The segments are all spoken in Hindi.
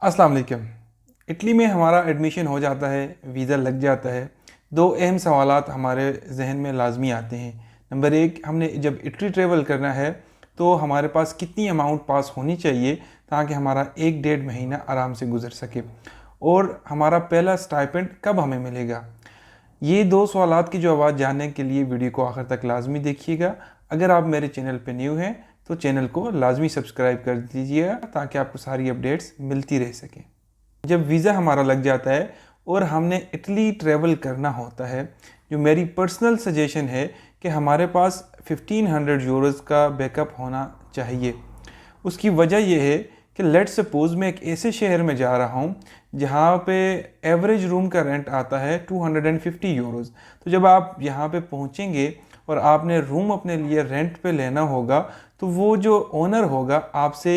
अस्सलाम वालेकुम। इटली में हमारा एडमिशन हो जाता है, वीज़ा लग जाता है। दो अहम सवालात हमारे जहन में लाजमी आते हैं। नंबर एक, हमने जब इटली ट्रेवल करना है तो हमारे पास कितनी अमाउंट पास होनी चाहिए ताकि हमारा 1-1.5 महीना आराम से गुजर सके, और हमारा पहला स्टाइपेंड कब हमें मिलेगा। ये दो सवालात की जवाब जानने के लिए वीडियो को आखिर तक लाजमी देखिएगा। अगर आप मेरे चैनल पर न्यू हैं तो चैनल को लाजमी सब्सक्राइब कर दीजिएगा ताकि आपको सारी अपडेट्स मिलती रह सकें। जब वीज़ा हमारा लग जाता है और हमने इटली ट्रैवल करना होता है, जो मेरी पर्सनल सजेशन है कि हमारे पास 1500 यूरोज़ का बैकअप होना चाहिए। उसकी वजह यह है कि लेट सपोज़ मैं एक ऐसे शहर में जा रहा हूँ जहाँ पे एवरेज रूम का रेंट आता है 250 यूरोज़। तो जब आप यहाँ पे पहुँचेंगे और आपने रूम अपने लिए रेंट पे लेना होगा तो वो जो ओनर होगा आपसे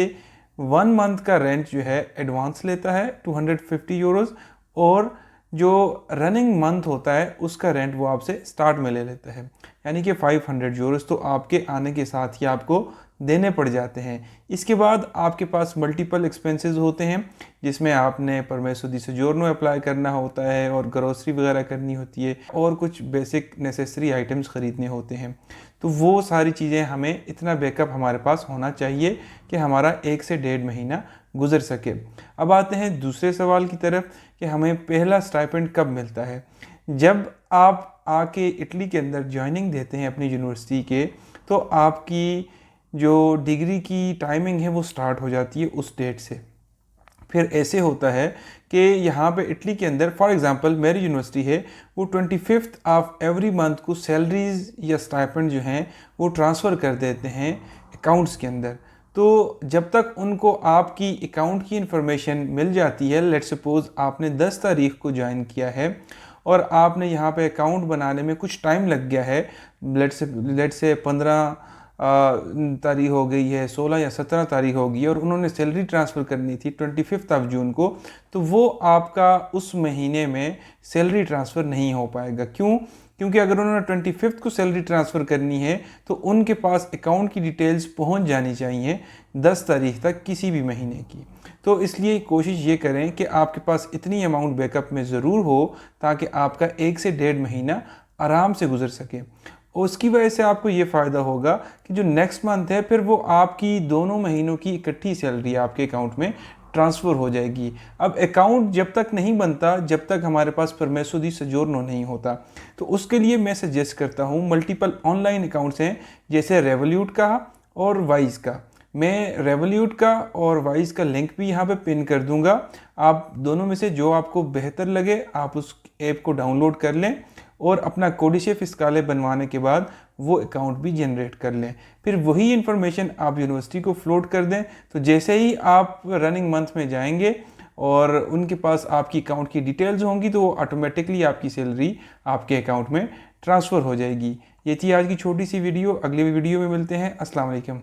1 मंथ का रेंट जो है एडवांस लेता है 250 यूरोज़, और जो रनिंग मंथ होता है उसका रेंट वो आपसे स्टार्ट में ले लेता है, यानी कि 500 यूरोज़ तो आपके आने के साथ ही आपको देने पड़ जाते हैं। इसके बाद आपके पास मल्टीपल एक्सपेंसेस होते हैं जिसमें आपने परमेसो दी सोजोर्नो अप्लाई करना होता है और ग्रोसरी वगैरह करनी होती है और कुछ बेसिक नेसेसरी आइटम्स ख़रीदने होते हैं। तो वो सारी चीज़ें हमें इतना बैकअप हमारे पास होना चाहिए कि हमारा 1 से 1.5 महीना गुजर सके। अब आते हैं दूसरे सवाल की तरफ कि हमें पहला स्टाइपेंड कब मिलता है। जब आप आके इटली के अंदर ज्वाइनिंग देते हैं अपनी यूनिवर्सिटी के, तो आपकी जो डिग्री की टाइमिंग है वो स्टार्ट हो जाती है उस डेट से। फिर ऐसे होता है कि यहाँ पे इटली के अंदर फॉर एग्ज़ाम्पल मेरी यूनिवर्सिटी है वो 25th ऑफ एवरी मंथ को सैलरीज़ या स्टाइपेंड जो हैं वो ट्रांसफ़र कर देते हैं अकाउंट्स के अंदर। तो जब तक उनको आपकी अकाउंट की इंफॉर्मेशन मिल जाती है, लेट्स सपोज़ आपने 10 तारीख को ज्वाइन किया है और आपने यहाँ पे अकाउंट बनाने में कुछ टाइम लग गया है, लेट्स से 15 तारीख हो गई है, 16 या 17 तारीख हो गई है और उन्होंने सैलरी ट्रांसफ़र करनी थी 25 ऑफ जून को, तो वो आपका उस महीने में सैलरी ट्रांसफ़र नहीं हो पाएगा। क्यों? क्योंकि अगर उन्होंने 25 को सैलरी ट्रांसफ़र करनी है तो उनके पास अकाउंट की डिटेल्स पहुंच जानी चाहिए 10 तारीख तक किसी भी महीने की। तो इसलिए कोशिश ये करें कि आपके पास इतनी अमाउंट बैकअप में ज़रूर हो ताकि आपका 1 से 1.5 महीना आराम से गुजर सके। और उसकी वजह से आपको ये फ़ायदा होगा कि जो नेक्स्ट मंथ है फिर वो आपकी दोनों महीनों की इकट्ठी सैलरी आपके अकाउंट में ट्रांसफ़र हो जाएगी। अब अकाउंट जब तक नहीं बनता जब तक हमारे पास परमेसो दी सोजोर्नो नहीं होता, तो उसके लिए मैं सजेस्ट करता हूँ मल्टीपल ऑनलाइन अकाउंट्स हैं जैसे रेवोल्यूट का और वाइज का। मैं रेवोल्यूट का और वाइज का लिंक भी यहाँ पे पिन कर दूँगा। आप दोनों में से जो आपको बेहतर लगे आप उस ऐप को डाउनलोड कर लें और अपना कोडिशे फिस्काले बनवाने के बाद वो अकाउंट भी जनरेट कर लें। फिर वही इन्फॉर्मेशन आप यूनिवर्सिटी को फ्लोट कर दें, तो जैसे ही आप रनिंग मंथ में जाएंगे और उनके पास आपकी अकाउंट की डिटेल्स होंगी तो वो ऑटोमेटिकली आपकी सैलरी आपके अकाउंट में ट्रांसफ़र हो जाएगी। ये थी आज की छोटी सी वीडियो। अगली वीडियो में मिलते हैं। अस्सलाम वालेकुम।